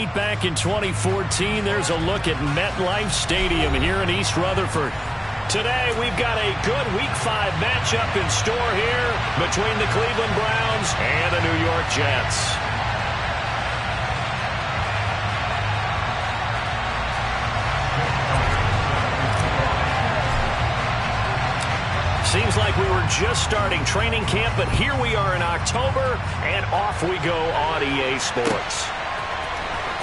Date back in 2014. There's a look at MetLife Stadium here in East Rutherford. Today, we've got a good Week 5 matchup in store here between the Cleveland Browns and the New York Jets. Seems like we were just starting training camp, but here we are in October, and off we go on EA Sports.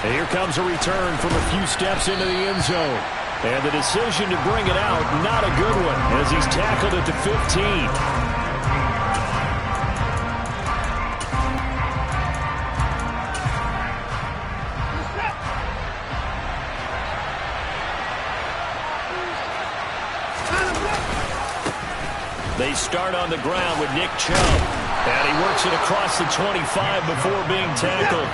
And here comes a return from a few steps into the end zone. And the decision to bring it out, not a good one, as he's tackled at the 15. They start on the ground with Nick Chubb. And he works it across the 25 before being tackled.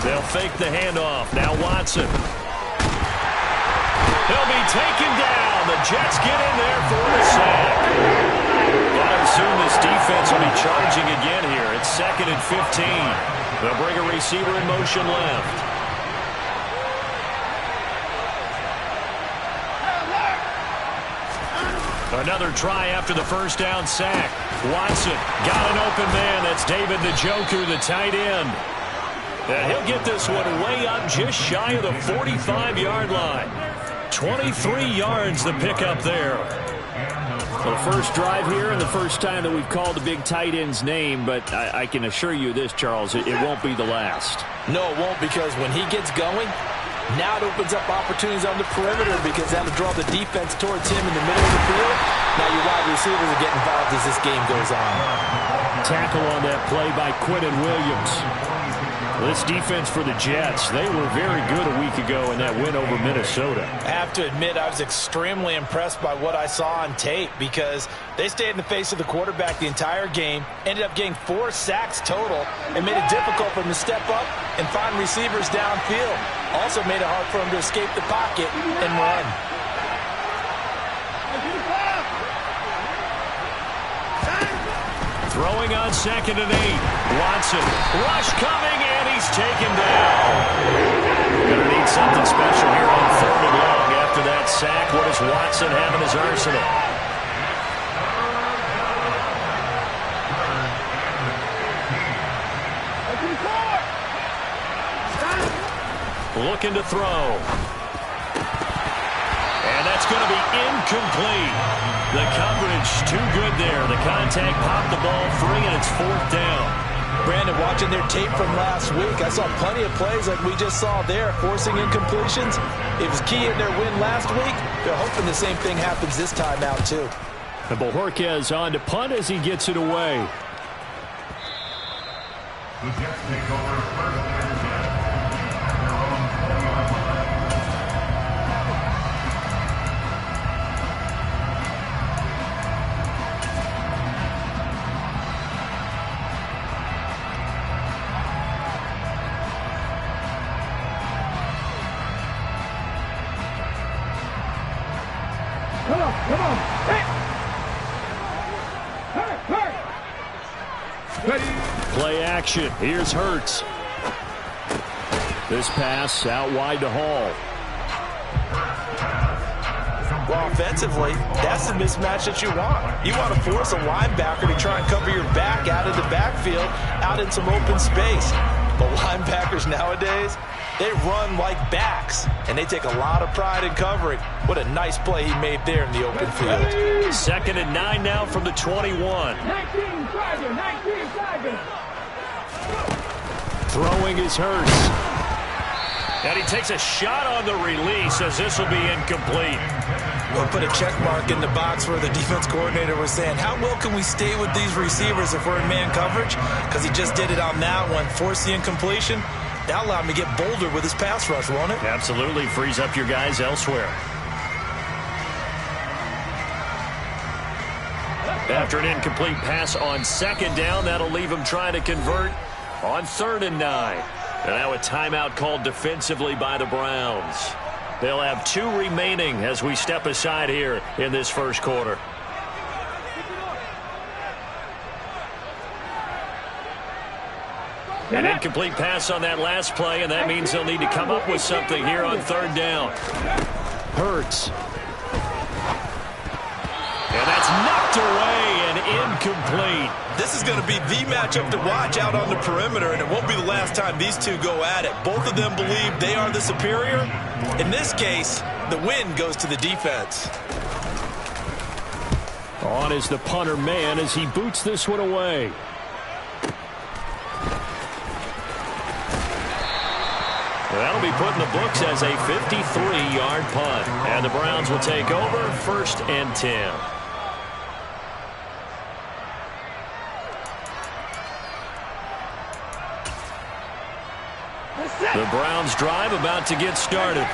They'll fake the handoff. Now Watson. He'll be taken down. The Jets get in there for the sack. Gotta assume this defense will be charging again here. It's 2nd and 15. They'll bring a receiver in motion left. Another try after the first down sack. Watson got an open man. That's David Njoku, the tight end. And he'll get this one way up just shy of the 45-yard line. 23 yards the pickup there. Well, the first drive here and the first time that we've called the big tight end's name, but I can assure you this, Charles, it won't be the last. No, it won't, because when he gets going, now it opens up opportunities on the perimeter because that'll draw the defense towards him in the middle of the field. Now your wide receivers will get involved as this game goes on. Tackle on that play by Quinton Williams. This defense for the Jets, they were very good a week ago in that win over Minnesota. I have to admit, I was extremely impressed by what I saw on tape because they stayed in the face of the quarterback the entire game, ended up getting 4 sacks total, and made it difficult for him to step up and find receivers downfield. Also made it hard for him to escape the pocket and run. Throwing on 2nd and 8. Watson. Rush coming, and he's taken down. Gonna need something special here on 3rd and long after that sack. What does Watson have in his arsenal? Looking to throw. And that's going to be incomplete. The coverage too good there. The contact popped the ball free, and it's 4th down. Brandon, watching their tape from last week, I saw plenty of plays like we just saw there, forcing incompletions. It was key in their win last week. They're hoping the same thing happens this time out, too. And Bojorquez on to punt as he gets it away. The Jets take over first and 10. Come on. Hey. Play action. Here's Hurts. This pass out wide to Hall. Well, offensively, that's the mismatch that you want. You want to force a linebacker to try and cover your back out in the backfield, out in some open space. But linebackers nowadays, they run like backs, and they take a lot of pride in covering. What a nice play he made there in the open field. 2nd and 9 now from the 21. 19 Tigers. Throwing is Hurts. And he takes a shot on the release as this will be incomplete. We'll put a check mark in the box where the defense coordinator was saying, how well can we stay with these receivers if we're in man coverage? Because he just did it on that one, forced the incompletion. That'll allow him to get bolder with his pass rush, won't it? Absolutely. Frees up your guys elsewhere. After an incomplete pass on 2nd down, that'll leave him trying to convert on 3rd and 9. And now a timeout called defensively by the Browns. They'll have 2 remaining as we step aside here in this first quarter. An incomplete pass on that last play, and that means they'll need to come up with something here on third down. Hurts. And that's knocked away and incomplete. This is going to be the matchup to watch out on the perimeter, and it won't be the last time these two go at it. Both of them believe they are the superior. In this case, the win goes to the defense. On is the punter man as he boots this one away. That'll be put in the books as a 53-yard punt. And the Browns will take over 1st and 10. The Browns drive about to get started.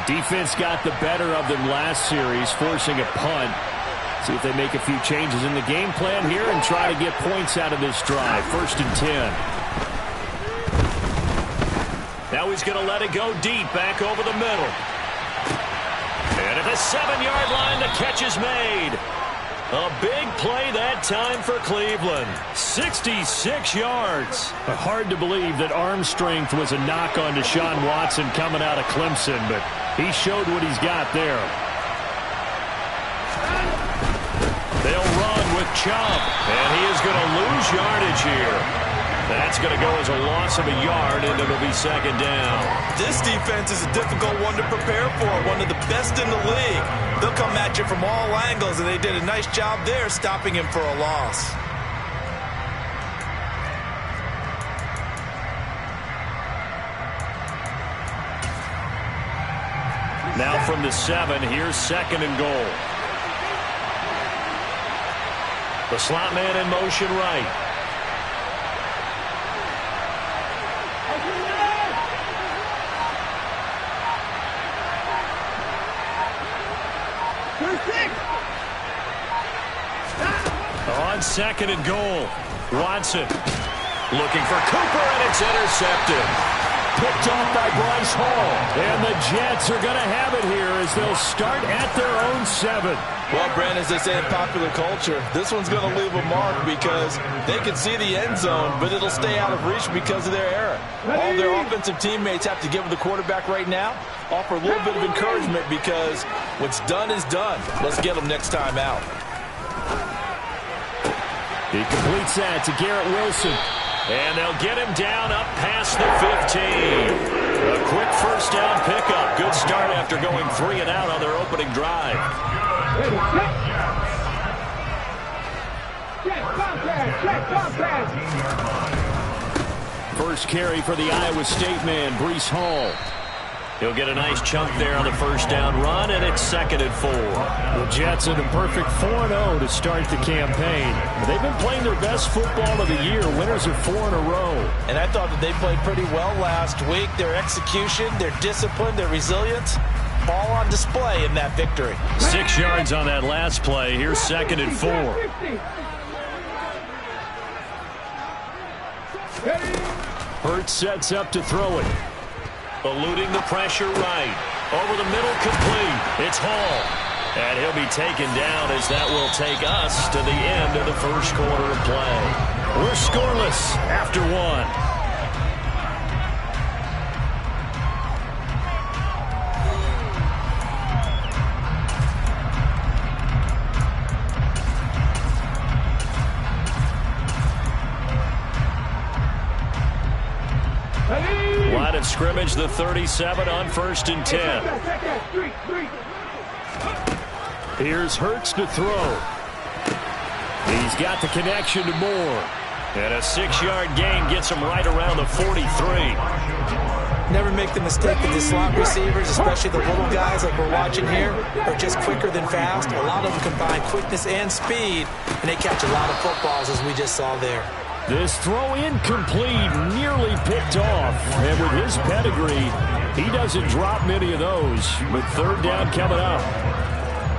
Defense got the better of them last series, forcing a punt. See if they make a few changes in the game plan here and try to get points out of this drive. 1st and 10. Now he's going to let it go deep back over the middle. And at the 7-yard line, the catch is made. A big play that time for Cleveland. 66 yards. Hard to believe that arm strength was a knock on Deshaun Watson coming out of Clemson, but he showed what he's got there. They'll run with Chubb, and he is going to lose yardage here. That's going to go as a loss of a yard, and it'll be 2nd down. This defense is a difficult one to prepare for, one of the best in the league. They'll come at you from all angles, and they did a nice job there stopping him for a loss. Now from the 7, here's 2nd and goal. The slot man in motion right. On 2nd and goal, Watson looking for Cooper, and it's intercepted. Picked off by Bryce Hall. And the Jets are going to have it here as they'll start at their own 7. Well, Brandon, as they say in popular culture, this one's going to leave a mark because they can see the end zone, but it'll stay out of reach because of their error. All their offensive teammates have to give the quarterback right now, offer a little bit of encouragement because what's done is done. Let's get them next time out. He completes that to Garrett Wilson. And they'll get him down up past the 15. A quick 1st down pickup. Good start after going 3 and out on their opening drive. First carry for the Iowa State man, Breece Hall. He'll get a nice chunk there on the 1st down run, and it's 2nd and 4. The Jets in a perfect 4-0 to start the campaign. They've been playing their best football of the year. Winners of 4 in a row. And I thought that they played pretty well last week. Their execution, their discipline, their resilience, all on display in that victory. 6 yards on that last play. Here's 2nd and 4. Hurts sets up to throw it. Eluding the pressure right. Over the middle, complete. It's Hall. And he'll be taken down as that will take us to the end of the 1st quarter of play. We're scoreless after 1. Line of scrimmage, the 37 on 1st and 10. Here's Hurts to throw. He's got the connection to Moore. And a 6-yard gain gets him right around the 43. Never make the mistake that the slot receivers, especially the little guys like we're watching here, are just quicker than fast. A lot of them combine quickness and speed, and they catch a lot of footballs, as we just saw there. This throw incomplete, nearly picked off. And with his pedigree, he doesn't drop many of those. But 3rd down coming up.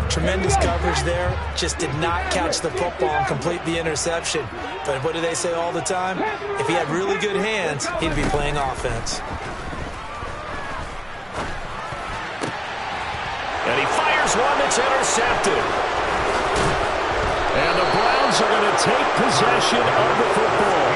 Tremendous coverage there. Just did not catch the football and complete the interception. But what do they say all the time? If he had really good hands, he'd be playing offense. And he fires one that's intercepted. And the Browns are going to take possession of the football.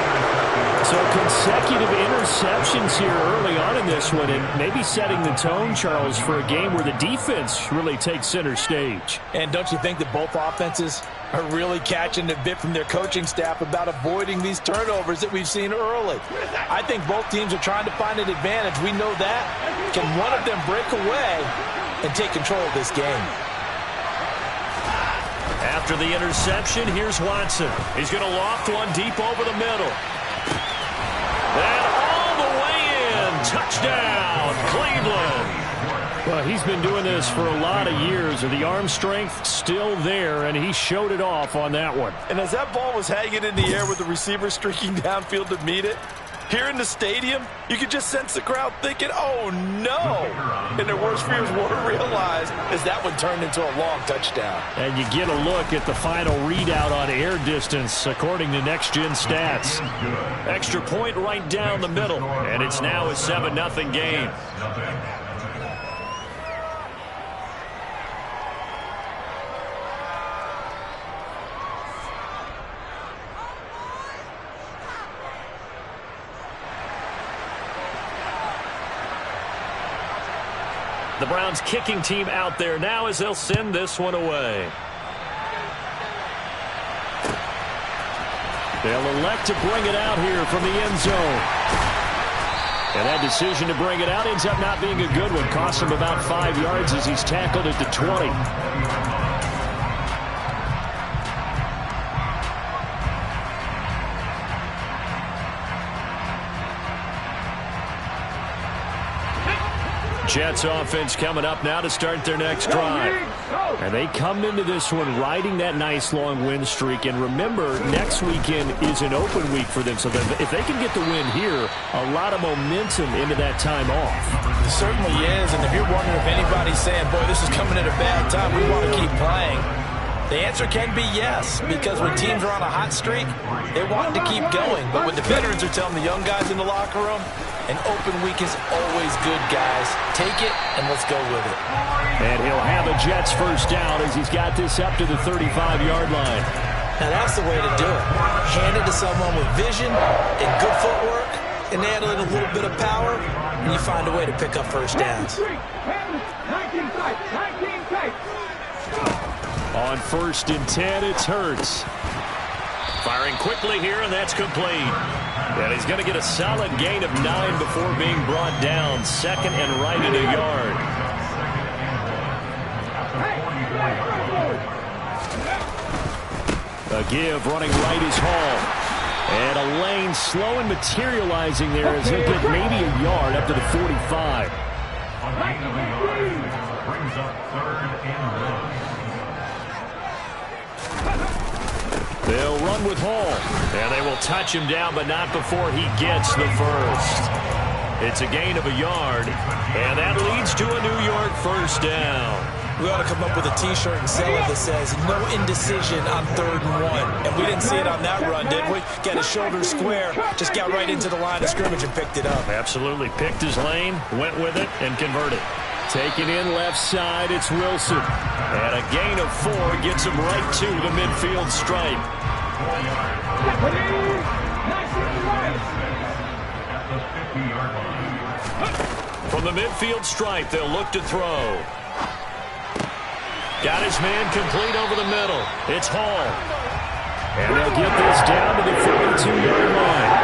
So consecutive interceptions here early on in this one, and maybe setting the tone, Charles, for a game where the defense really takes center stage. And don't you think that both offenses are really catching a bit from their coaching staff about avoiding these turnovers that we've seen early? I think both teams are trying to find an advantage. We know that. Can one of them break away and take control of this game? After the interception, here's Watson. He's going to loft one deep over the middle. And all the way in. Touchdown, Cleveland. Well, he's been doing this for a lot of years, and the arm strength still there, and he showed it off on that one. And as that ball was hanging in the air with the receiver streaking downfield to meet it, here in the stadium, you could just sense the crowd thinking, oh, no. And their worst fears weren't realized as that one turned into a long touchdown. And you get a look at the final readout on air distance, according to Next Gen Stats. Extra point right down the middle, and it's now a 7-0 game. The Browns kicking team out there now as they'll send this one away. They'll elect to bring it out here from the end zone. And that decision to bring it out ends up not being a good one. Costs him about 5 yards as he's tackled at the 20. Jets offense coming up now to start their next drive. And they come into this one riding that nice long win streak. And remember, next weekend is an open week for them. So if they can get the win here, a lot of momentum into that time off. It certainly is. And if you're wondering if anybody's saying, boy, this is coming at a bad time, we want to keep playing, the answer can be yes, because when teams are on a hot streak, they want to keep going. But what the veterans are telling the young guys in the locker room, an open week is always good, guys. Take it, and let's go with it. And he'll have a Jets first down as he's got this up to the 35-yard line. Now, that's the way to do it. Hand it to someone with vision and good footwork, and add in a little bit of power, and you find a way to pick up first downs. On 1st and 10, it's Hurts. Firing quickly here, and that's complete. And he's going to get a solid gain of 9 before being brought down. 2nd and right at a yard. A give running right is Hall. And a lane slow and materializing there as he'll get maybe a yard up to the 45. Brings up 3rd and 1. They'll run with Hall. And they will touch him down, but not before he gets the first. It's a gain of a yard. And that leads to a New York first down. We ought to come up with a T-shirt and sell it that says, no indecision on 3rd and 1. And we didn't see it on that run, did we? Got his shoulder square, just got right into the line of scrimmage and picked it up. Absolutely. Picked his lane, went with it, and converted. Taken in left side, it's Wilson. And a gain of 4 gets him right to the midfield stripe. From the midfield stripe, they'll look to throw. Got his man complete over the middle. It's Hall. And they'll get this down to the 42-yard line.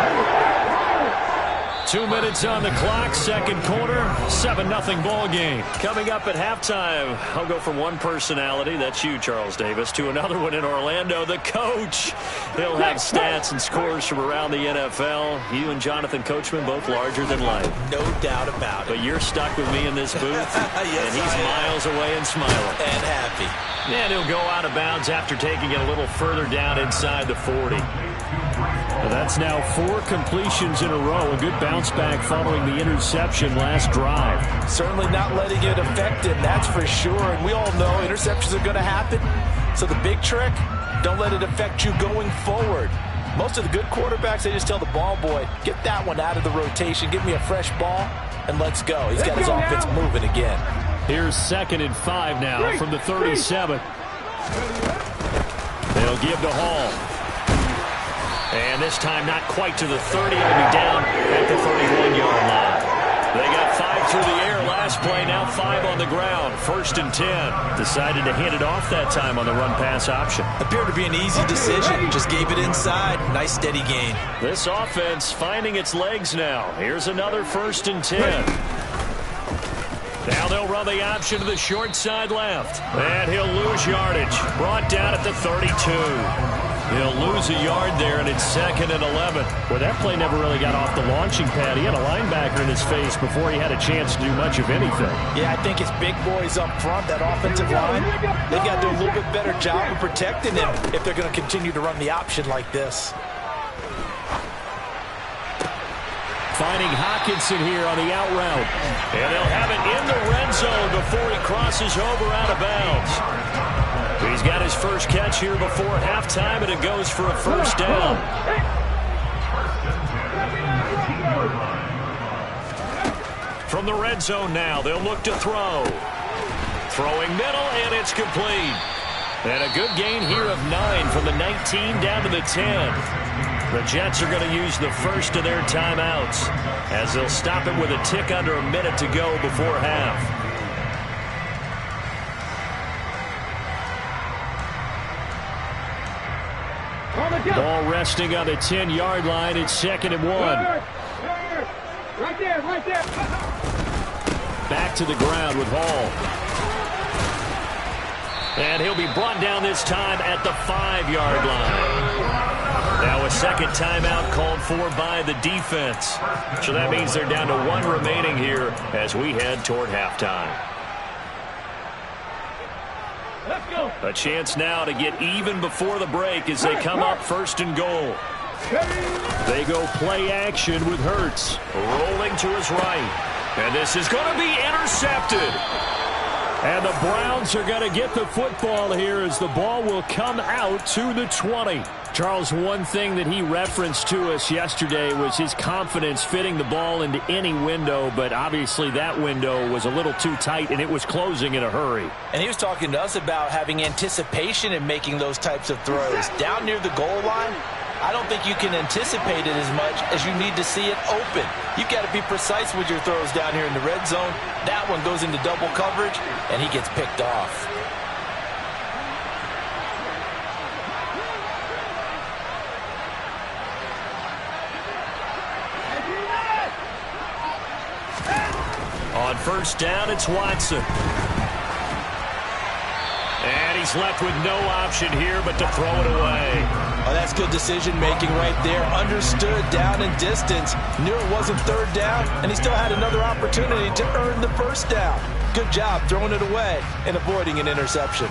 2 minutes on the clock, 2nd quarter, 7-0 ball game. Coming up at halftime, I'll go from one personality, that's you, Charles Davis, to another one in Orlando, the coach. He'll have stats and scores from around the NFL. You and Jonathan Coachman, both larger than life. No doubt about it. But you're stuck with me in this booth, yes, and he's miles away and smiling. And happy. And he'll go out of bounds after taking it a little further down inside the 40. Well, that's now 4 completions in a row. A good bounce back following the interception last drive. Certainly not letting it affect him, that's for sure. And we all know interceptions are going to happen. So the big trick, don't let it affect you going forward. Most of the good quarterbacks, they just tell the ball boy, get that one out of the rotation, give me a fresh ball, and let's go. He's got his offense moving again. Here's 2nd and 5 now from the 37. They'll give to Hall. And this time not quite to the 30. It'll be down at the 31-yard line. They got 5 through the air last play, now 5 on the ground. 1st and 10. Decided to hand it off that time on the run-pass option. Appeared to be an easy decision. Just gave it inside. Nice steady gain. This offense finding its legs now. Here's another 1st and 10. Now they'll run the option to the short side left. And he'll lose yardage. Brought down at the 32. He'll lose a yard there, and it's 2nd and 11. Well, that play never really got off the launching pad. He had a linebacker in his face before he had a chance to do much of anything. Yeah, I think it's big boys up front, that offensive line. They've got to do a little bit better job of protecting him if they're going to continue to run the option like this. Finding Hawkinson here on the out route. And they'll have it in the red zone before he crosses over out of bounds. He's got his first catch here before halftime, and it goes for a 1st down. From the red zone now, they'll look to throw. Throwing middle, and it's complete. And a good gain here of 9 from the 19 down to the 10. The Jets are going to use the first of their timeouts as they'll stop it with a tick under a minute to go before half. Ball resting on the 10-yard line. It's 2nd and 1. Right there, right there. Back to the ground with Hall. And he'll be brought down this time at the 5-yard line. Now a second timeout called for by the defense. So that means they're down to 1 remaining here as we head toward halftime. Let's go. A chance now to get even before the break as they come up 1st and goal. They go play action with Hurts. Rolling to his right. And this is going to be intercepted. And the Browns are going to get the football here as the ball will come out to the 20. Charles, one thing that he referenced to us yesterday was his confidence fitting the ball into any window, but obviously that window was a little too tight and it was closing in a hurry. And he was talking to us about having anticipation in making those types of throws. Down near the goal line, I don't think you can anticipate it as much as you need to see it open. You've got to be precise with your throws down here in the red zone. That one goes into double coverage, and he gets picked off. On 1st down, it's Watson. And he's left with no option here but to throw it away. Oh, that's good decision-making right there. Understood down and distance. Knew it wasn't 3rd down, and he still had another opportunity to earn the 1st down. Good job throwing it away and avoiding an interception.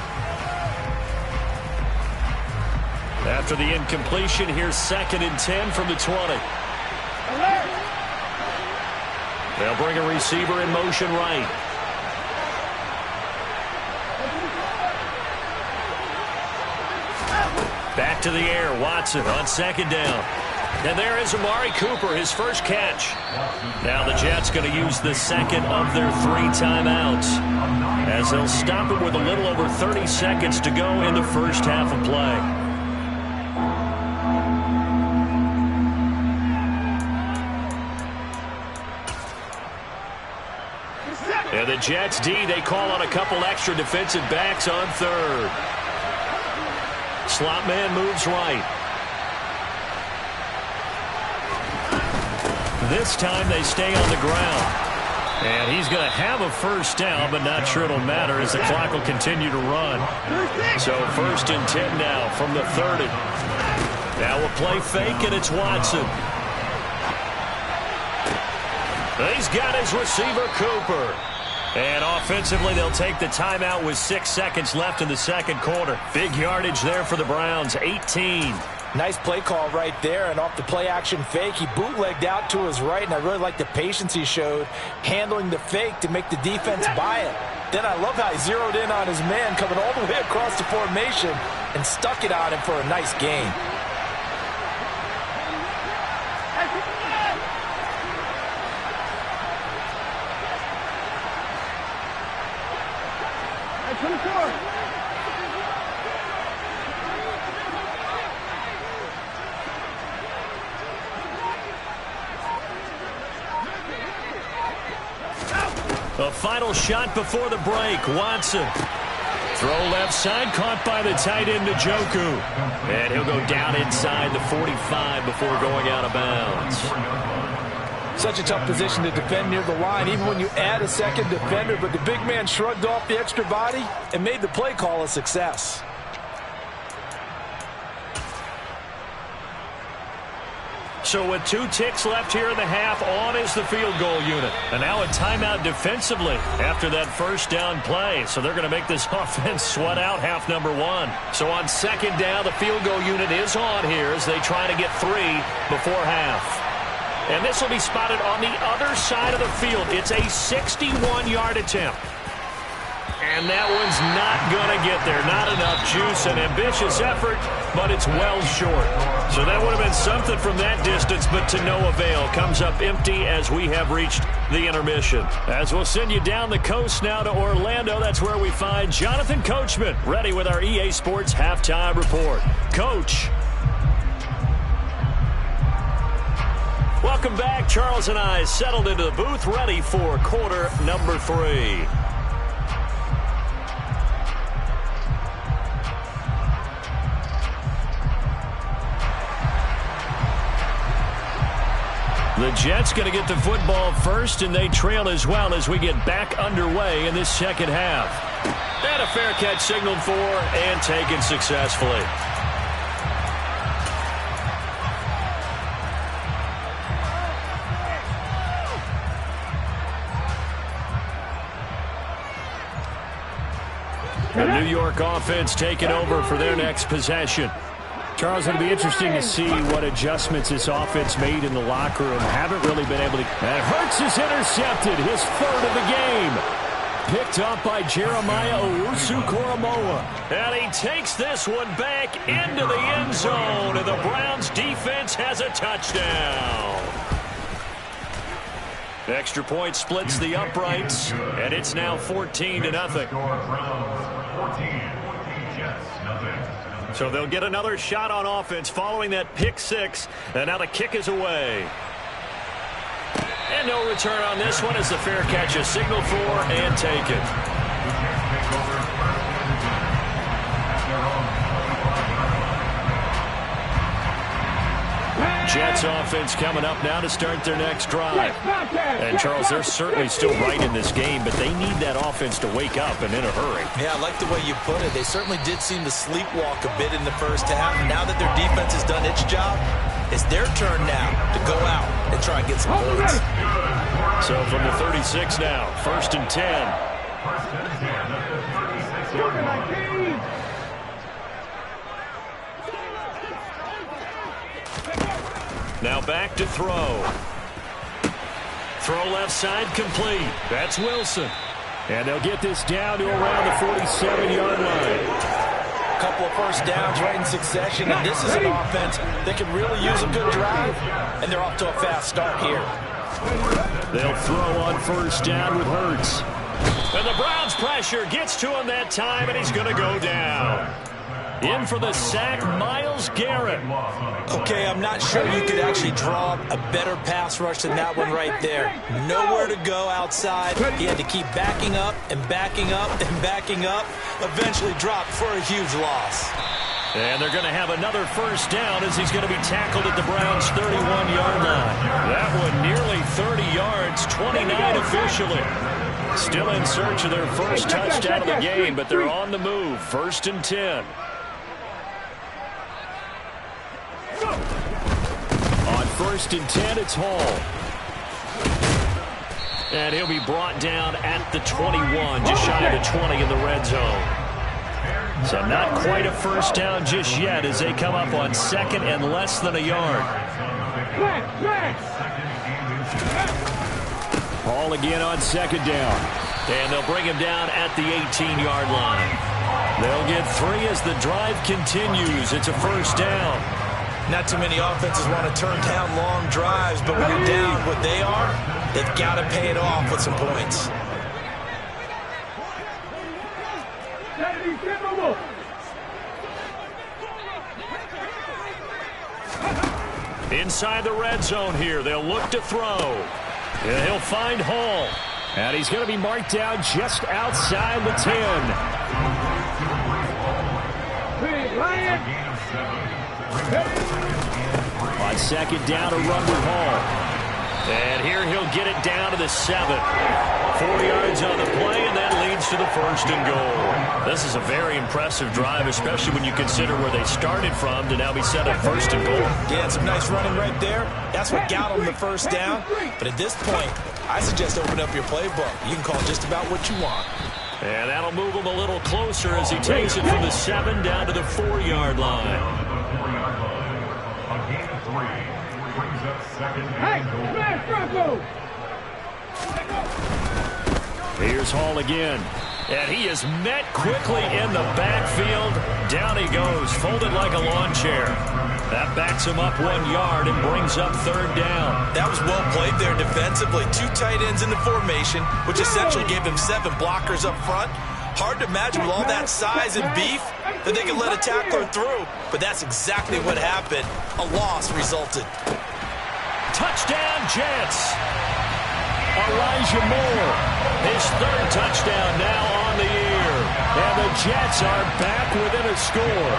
After the incompletion, here's 2nd and 10 from the 20. They'll bring a receiver in motion right. Back to the air, Watson on 2nd down. And there is Amari Cooper, his first catch. Now the Jets going to use the 2nd of their 3 timeouts as they'll stop it with a little over 30 seconds to go in the first half of play. And the Jets D, they call on a couple extra defensive backs on 3rd. Slot man moves right. This time they stay on the ground. And he's going to have a 1st down, but not sure it'll matter as the clock will continue to run. So 1st and 10 now from the 30. Now we'll play fake, and it's Watson. He's got his receiver, Cooper. And offensively, they'll take the timeout with 6 seconds left in the 2nd quarter. Big yardage there for the Browns, 18. Nice play call right there, and off the play-action fake, he bootlegged out to his right, and I really like the patience he showed handling the fake to make the defense buy it. Then I love how he zeroed in on his man coming all the way across the formation and stuck it on him for a nice gain. A final shot before the break. Watson. Throw left side, caught by the tight end, Njoku. And he'll go down inside the 45 before going out of bounds. Such a tough position to defend near the line, even when you add a second defender. But the big man shrugged off the extra body and made the play call a success. So with 2 ticks left here in the half, on is the field goal unit. And now a timeout defensively after that first down play. So they're going to make this offense sweat out half number 1. So on second down, the field goal unit is on here as they try to get 3 before half. And this will be spotted on the other side of the field. It's a 61-yard attempt. And that one's not going to get there. Not enough juice. An ambitious effort, but it's well short. So that would have been something from that distance, but to no avail. Comes up empty as we have reached the intermission. As we'll send you down the coast now to Orlando, that's where we find Jonathan Coachman, ready with our EA Sports Halftime Report. Coach. Welcome back. Charles and I settled into the booth, ready for quarter number 3. The Jets going to get the football first, and they trail as well as we get back underway in this second half. And a fair catch signaled for and taken successfully. The New York offense taking over for their next possession. Charles, it'll be interesting to see what adjustments this offense made in the locker room. Haven't really been able to. And Hurts is intercepted, his 3rd of the game. Picked up by Jeremiah Owusu-Koramoah. And he takes this one back into the end zone, and the Browns defense has a touchdown. Extra point splits the uprights, and it's now 14-0. So they'll get another shot on offense following that pick 6, and now the kick is away. And no return on this one as the fair catch is signaled for and taken. Jets offense coming up now to start their next drive. And, Charles, they're certainly still right in this game, but they need that offense to wake up and in a hurry. Yeah, I like the way you put it. They certainly did seem to sleepwalk a bit in the first half. Now that their defense has done its job, it's their turn now to go out and try and get some points. So from the 36 now, 1st and 10. Now back to throw. Throw left side complete. That's Wilson. And they'll get this down to around the 47-yard line. A couple of first downs right in succession, and this is an offense that can really use a good drive, and they're off to a fast start here. They'll throw on first down with Hurts. And the Browns pressure gets to him that time, and he's going to go down. In for the sack, Myles Garrett. Okay, I'm not sure you could actually draw a better pass rush than that one right there. Nowhere to go outside. He had to keep backing up and backing up and backing up. Eventually dropped for a huge loss. And they're going to have another first down as he's going to be tackled at the Browns' 31-yard line. That one nearly 30 yards, 29 officially. Still in search of their first touchdown of the game, but they're on the move. 1st and 10. On 1st and 10, it's Hall. And he'll be brought down at the 21, just shy of the 20 in the red zone. So not quite a first down just yet as they come up on 2nd and less than a yard. Hall again on 2nd down. And they'll bring him down at the 18-yard line. They'll get 3 as the drive continues. It's a first down. Not too many offenses want to turn down long drives, but when you're down what they are, they've got to pay it off with some points. Inside the red zone here, they'll look to throw. And he'll find Hall. And he's going to be marked down just outside the 10. On second down, a run with Hall. And here he'll get it down to the 7. 4 yards on the play, and that leads to the 1st and goal. This is a very impressive drive, especially when you consider where they started from to now be set at 1st and goal. Yeah, some nice running right there. That's what got them the first down. But at this point, I suggest open up your playbook. You can call just about what you want. And that'll move him a little closer as he takes it from the 7 down to the 4-yard line. Here's Hall again. And he is met quickly in the backfield. Down he goes, folded like a lawn chair. That backs him up 1 yard and brings up 3rd down. That was well played there defensively. 2 tight ends in the formation, which essentially gave them 7 blockers up front. Hard to imagine with all that size and beef that they could let a tackler through. But that's exactly what happened. A loss resulted. Touchdown, Jets. Elijah Moore, his 3rd touchdown now on the year. And the Jets are back within a score.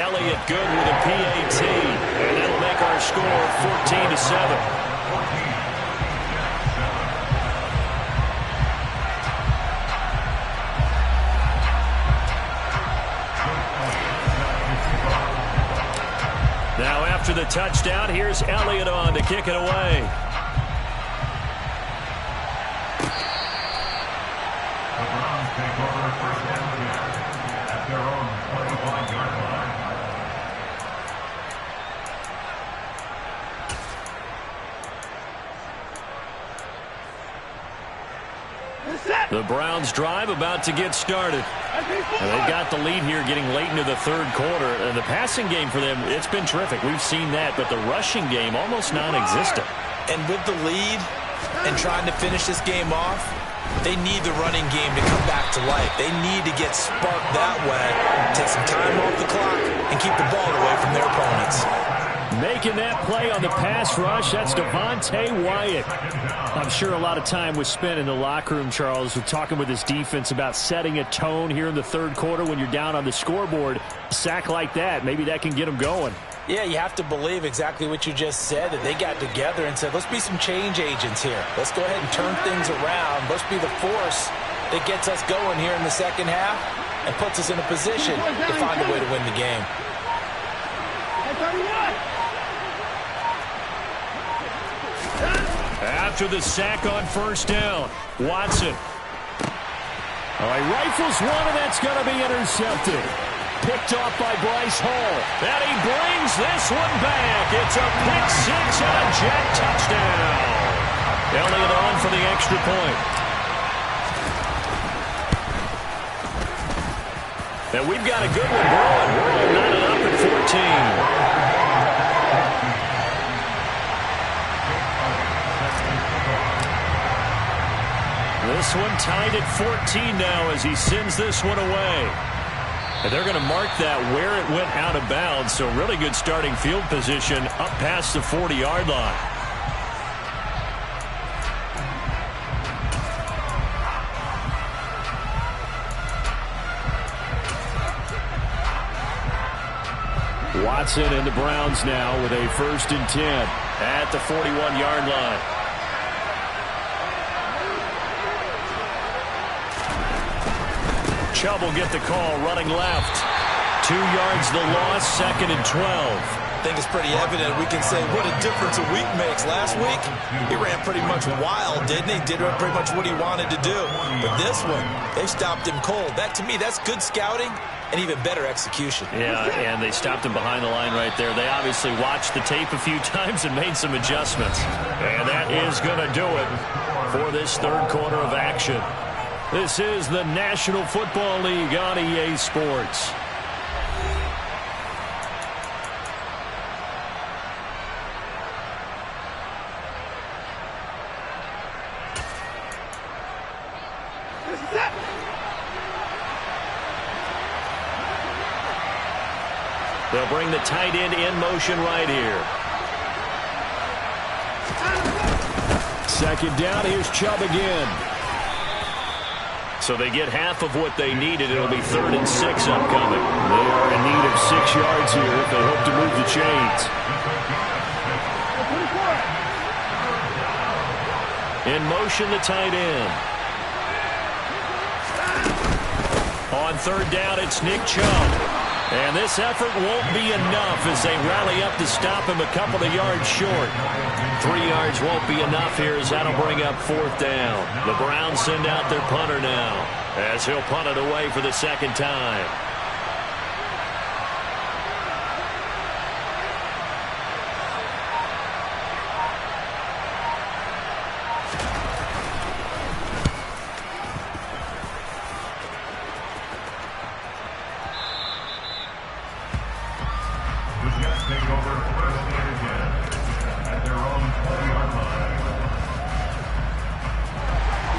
Elliott good with a PAT. And that'll make our score 14-7. Now after the touchdown, here's Elliott on to kick it away. The Browns take over 1st down at their own 25-yard line. The Browns drive about to get started. And they've got the lead here getting late into the 3rd quarter. And the passing game for them, it's been terrific. We've seen that, but the rushing game almost non-existent. And with the lead and trying to finish this game off, they need the running game to come back to life. They need to get sparked that way, take some time off the clock, and keep the ball away from their opponents. Making that play on the pass rush, that's Devontae Wyatt. I'm sure a lot of time was spent in the locker room, Charles, with talking with his defense about setting a tone here in the 3rd quarter when you're down on the scoreboard. A sack like that, maybe that can get them going. Yeah, you have to believe exactly what you just said, that they got together and said, let's be some change agents here. Let's go ahead and turn things around. Let's be the force that gets us going here in the 2nd half and puts us in a position to find a way to win the game. After the sack on 1st down, Watson. All right, rifles one, and that's going to be intercepted. Picked off by Bryce Hall. And he brings this one back. It's a pick 6 and a Jet touchdown. Elliott on for the extra point. And we've got a good one brewing. We're all knotted up at 14. This one tied at 14 now as he sends this one away. And they're going to mark that where it went out of bounds. So really good starting field position up past the 40-yard line. Watson and the Browns now with a 1st and 10 at the 41-yard line. Chubb will get the call running left. 2 yards the loss, 2nd and 12. I think it's pretty evident we can say what a difference a week makes. Last week, he ran pretty much wild, didn't he? Did pretty much what he wanted to do. But this one, they stopped him cold. That, to me, that's good scouting and even better execution. Yeah, and they stopped him behind the line right there. They obviously watched the tape a few times and made some adjustments. And that is going to do it for this 3rd quarter of action. This is the National Football League on EA Sports. They'll bring the tight end in motion right here. Second down, here's Chubb again. So they get half of what they needed. It'll be 3rd and 6 upcoming. They are in need of 6 yards here if they hope to move the chains. In motion, the tight end. On 3rd down, it's Nick Chubb. And this effort won't be enough as they rally up to stop him a couple of yards short. 3 yards won't be enough here as that'll bring up 4th down. The Browns send out their punter now as he'll punt it away for the 2nd time.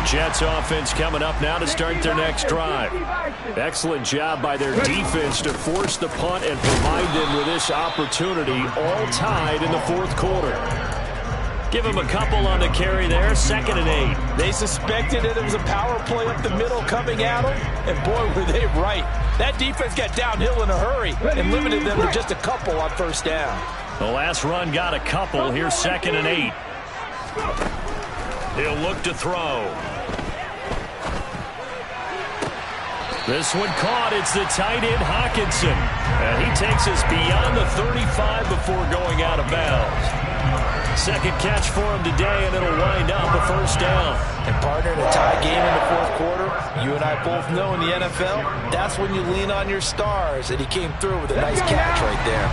Jets offense coming up now to start their next drive. Excellent job by their defense to force the punt and provide them with this opportunity, all tied in the 4th quarter. Give them a couple on the carry there, 2nd and 8. They suspected it was a power play up the middle coming at them, and boy, were they right. That defense got downhill in a hurry and limited them to just a couple on 1st down. The last run got a couple. Here's 2nd and 8. He'll look to throw. This one caught. It's the tight end, Hawkinson. And he takes us beyond the 35 before going out of bounds. 2nd catch for him today, and it'll wind up a 1st down. And partner, in a tie game in the 4th quarter, you and I both know in the NFL, that's when you lean on your stars. And he came through with a nice catch right there.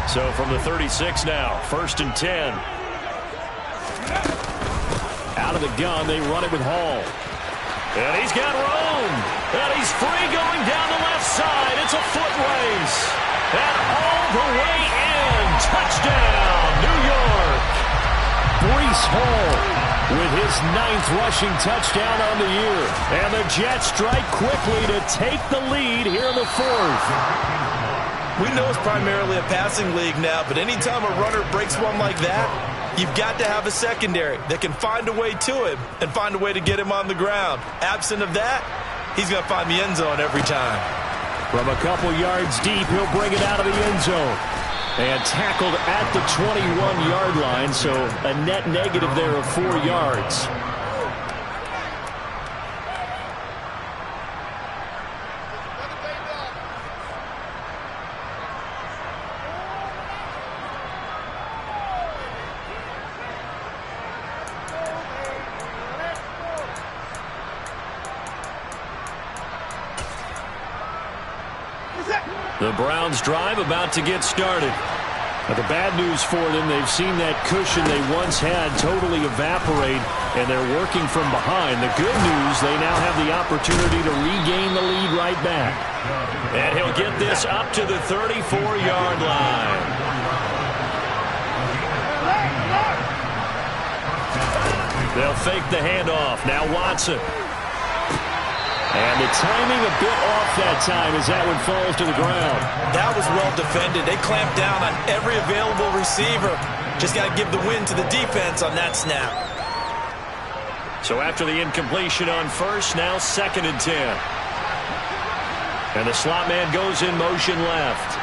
So from the 36 now, 1st and 10. Out of the gun, they run it with Hall. And he's got room. And he's free going down the left side. It's a foot race. And all the way in. Touchdown, New York. Breece Hall with his 9th rushing touchdown on the year. And the Jets strike quickly to take the lead here in the 4th. We know it's primarily a passing league now, but anytime a runner breaks one like that, you've got to have a secondary that can find a way to him and find a way to get him on the ground. Absent of that, he's going to find the end zone every time. From a couple yards deep, he'll bring it out of the end zone. And tackled at the 21-yard line, so a net negative there of 4 yards. The Browns drive about to get started. But the bad news for them, they've seen that cushion they once had totally evaporate, and they're working from behind. The good news, they now have the opportunity to regain the lead right back. And he'll get this up to the 34-yard line. They'll fake the handoff. Now Watson. And the timing a bit off that time as that one falls to the ground. That was well defended. They clamped down on every available receiver. Just got to give the win to the defense on that snap. So after the incompletion on 1st, now 2nd and 10. And the slot man goes in motion left.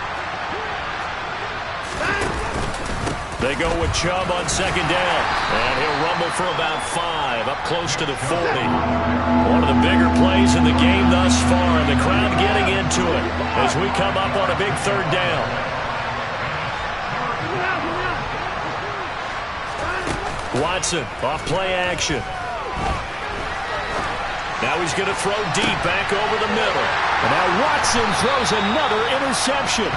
They go with Chubb on 2nd down. And he'll rumble for about 5, up close to the 40. One of the bigger plays in the game thus far, and the crowd getting into it as we come up on a big 3rd down. Watson off play action. Now he's going to throw deep back over the middle. And now Watson throws another interception.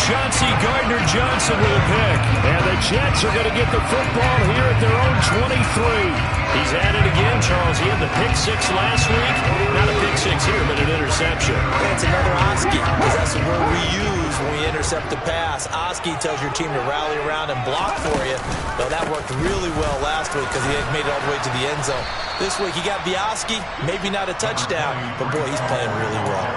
Chauncey Gardner-Johnson with a pick. And the Jets are going to get the football here at their own 23. He's at it again, Charles. He had the pick 6 last week. Not a pick 6 here, but an interception. It's another Oski, because that's the word we use when we intercept the pass. Oski tells your team to rally around and block for you. Though that worked really well last week because he had made it all the way to the end zone. This week he got Oski, maybe not a touchdown, but boy, he's playing really well.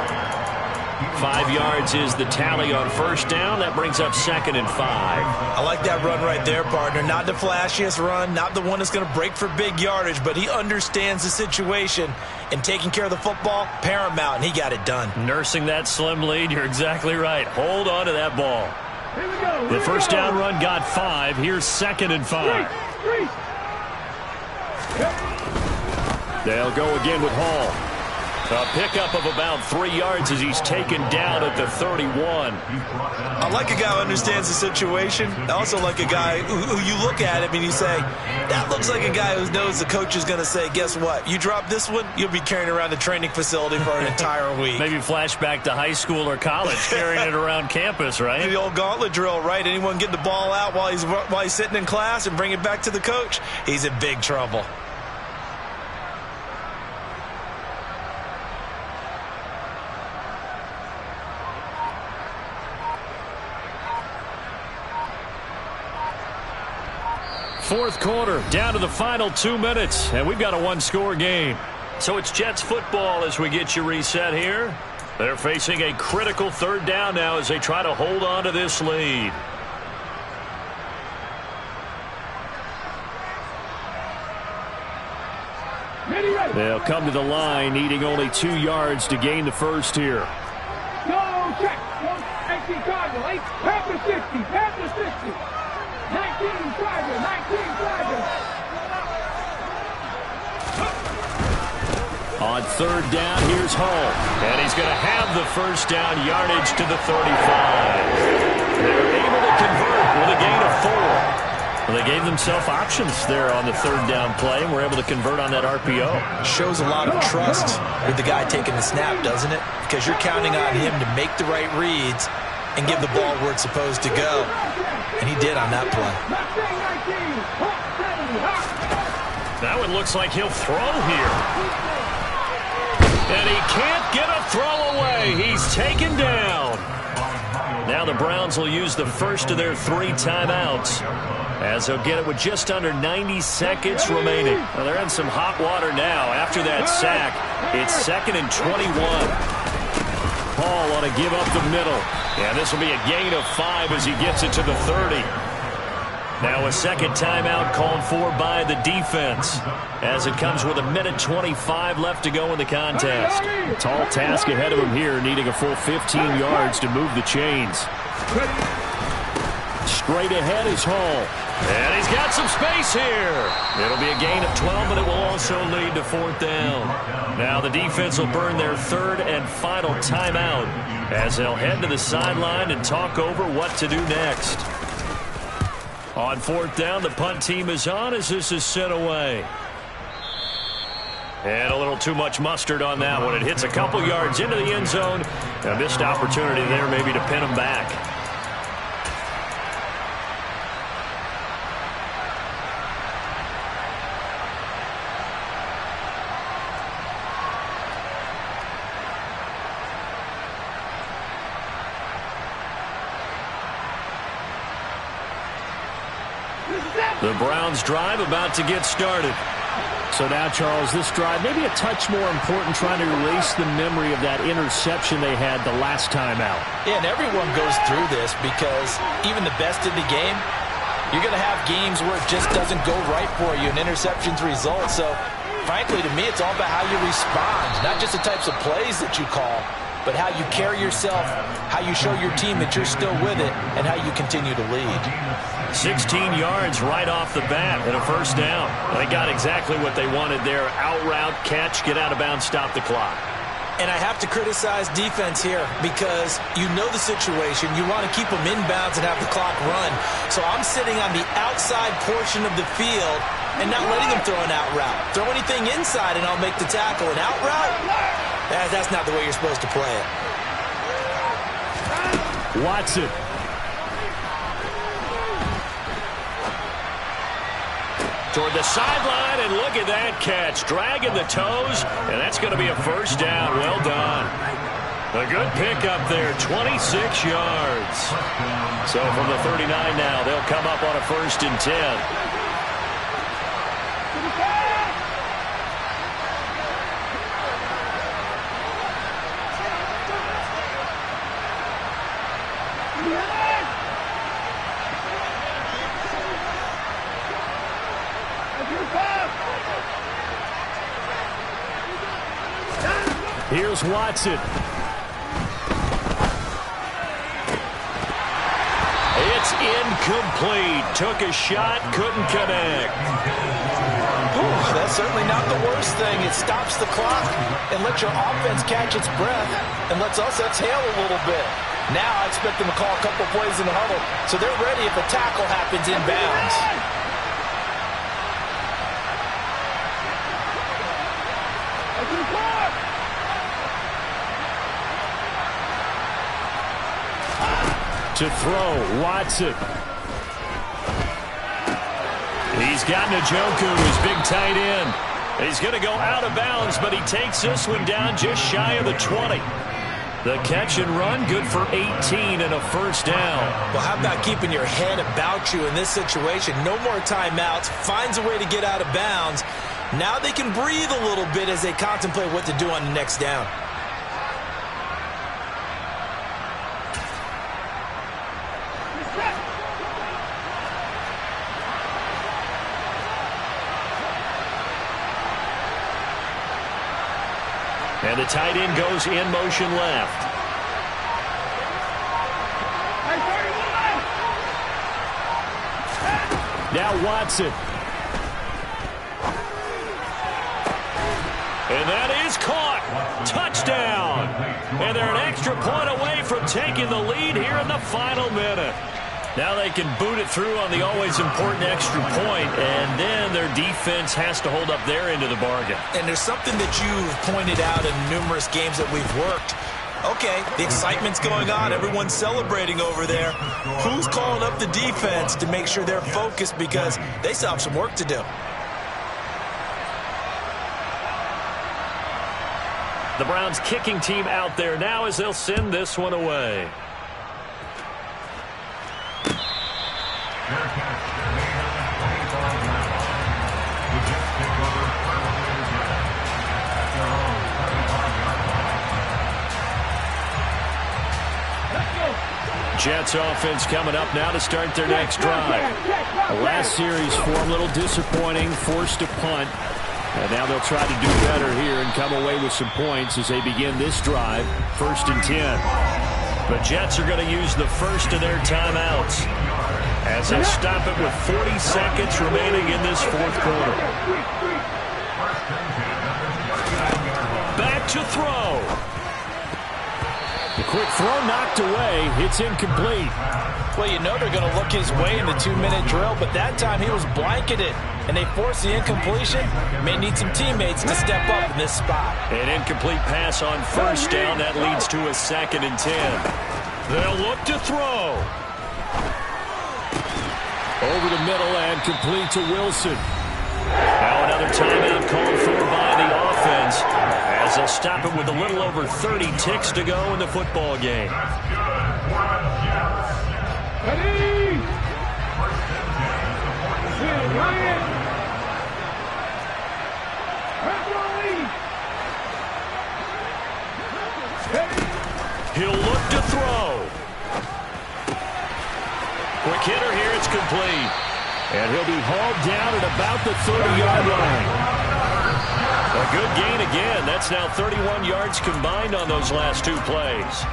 5 yards is the tally on first down. That brings up 2nd and 5. I like that run right there, partner. Not the flashiest run, not the one that's going to break for big yardage, but he understands the situation, and taking care of the football, paramount, and he got it done. Nursing that slim lead, you're exactly right. Hold on to that ball. The first down run got 5. Here's 2nd and 5. They'll go again with Hall. A pickup of about 3 yards as he's taken down at the 31. I like a guy who understands the situation. I also like a guy who you look at him and you say, that looks like a guy who knows the coach is going to say, guess what? You drop this one, you'll be carrying around the training facility for an entire week. Maybe flashback to high school or college, carrying it around campus, right? The old gauntlet drill, right? Anyone get the ball out while he's sitting in class and bring it back to the coach? He's in big trouble. Fourth quarter, down to the final 2 minutes, and we've got a one-score game. So it's Jets football as we get you reset here. They're facing a critical third down now as they try to hold on to this lead. They'll come to the line, needing only 2 yards to gain the first here. Go check. 18 Cardinal, 8, Panther 60, Panther 60. 19 Tiger, 19 Tiger. On third down, here's Hall. And he's going to have the first down yardage to the 35. They're able to convert with a gain of 4. Well, they gave themselves options there on the third down play, and were able to convert on that RPO. Shows a lot of trust with the guy taking the snap, doesn't it? Because you're counting on him to make the right reads and give the ball where it's supposed to go. And he did on that play. That one looks like he'll throw here. And he can't get a throw away. He's taken down. Now the Browns will use the first of their 3 timeouts, as they'll get it with just under 90 seconds remaining. Well, they're in some hot water now. After that sack, it's 2nd and 21. Hall on a give up the middle. And this will be a gain of 5 as he gets it to the 30. Now a second timeout called for by the defense, as it comes with 1:25 left to go in the contest. Tall task ahead of him here, needing a full 15 yards to move the chains. Straight ahead is Hall. And he's got some space here. It'll be a gain of 12, but it will also lead to 4th down. Now the defense will burn their 3rd and final timeout, as they'll head to the sideline and talk over what to do next. On 4th down, the punt team is on as this is sent away. And a little too much mustard on that one. It hits a couple yards into the end zone. A missed opportunity there maybe to pin them back. The Browns drive about to get started. So now, Charles, this drive maybe a touch more important, trying to erase the memory of that interception they had the last time out. Yeah, and everyone goes through this, because even the best in the game, you're going to have games where it just doesn't go right for you, and interceptions result. So, frankly, to me, it's all about how you respond, not just the types of plays that you call, but how you carry yourself, how you show your team that you're still with it, and how you continue to lead. 16 yards right off the bat and a first down. They got exactly what they wanted there. Out route, catch, get out of bounds, stop the clock. And I have to criticize defense here, because you know the situation. You want to keep them inbounds and have the clock run. So I'm sitting on the outside portion of the field and not letting them throw an out route. Throw anything inside and I'll make the tackle. An out route? That's not the way you're supposed to play it. Watson. Toward the sideline, and look at that catch. Dragging the toes, and that's going to be a first down. Well done. A good pickup there, 26 yards. So from the 39 now, they'll come up on a 1st and 10. Here's Watson. It's incomplete. Took a shot, couldn't connect. That's certainly not the worst thing. It stops the clock and lets your offense catch its breath and lets us exhale a little bit. Now I expect them to call a couple plays in the huddle so they're ready if a tackle happens inbounds. To throw, Watson. He's got Njoku, his big tight end. He's going to go out of bounds, but he takes this one down just shy of the 20. The catch and run, good for 18 and a first down. Well, how about keeping your head about you in this situation? No more timeouts. Finds a way to get out of bounds. Now they can breathe a little bit as they contemplate what to do on the next down. And the tight end goes in motion left. Now Watson. And that is caught. Touchdown. And they're an extra point away from taking the lead here in the final minute. Now they can boot it through on the always important extra point, and then their defense has to hold up their end of the bargain. And there's something that you've pointed out in numerous games that we've worked. Okay, the excitement's going on. Everyone's celebrating over there. Who's calling up the defense to make sure they're focused because they still have some work to do? The Browns kicking team out there now as they'll send this one away. Jets offense coming up now to start their next drive. The last series for them, a little disappointing, forced to punt. And now they'll try to do better here and come away with some points as they begin this drive, 1st and 10. The Jets are going to use the first of their timeouts as they stop it with 40 seconds remaining in this fourth quarter. Back to throw. The quick throw knocked away. It's incomplete. Well, you know they're going to look his way in the 2-minute drill, but that time he was blanketed, and they forced the incompletion. May need some teammates to step up in this spot. An incomplete pass on first down. That leads to a 2nd and 10. They'll look to throw. Over the middle and complete to Wilson. Now another timeout called for by the offense as they'll stop it with a little over 30 ticks to go in the football game. He'll look to throw. Quick hitter here, it's complete. And he'll be hauled down at about the 30-yard line. A good gain again. That's now 31 yards combined on those last two plays.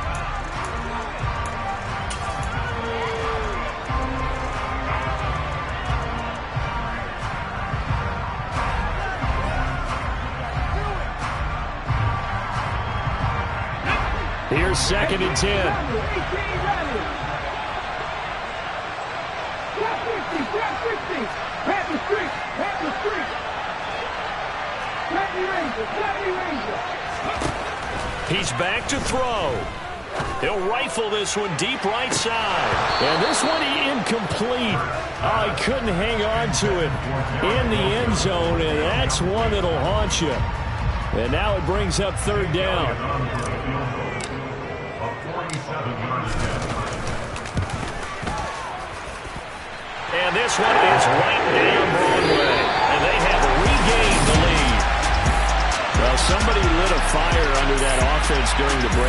Here's 2nd and 10. He's back to throw. He'll rifle this one deep right side. And this one incomplete. Oh, he couldn't hang on to it in the end zone, and that's one that'll haunt you. And now it brings up 3rd down. And this one is right down Broadway. And they have regained the lead. Well, somebody lit a fire under that offense during the break.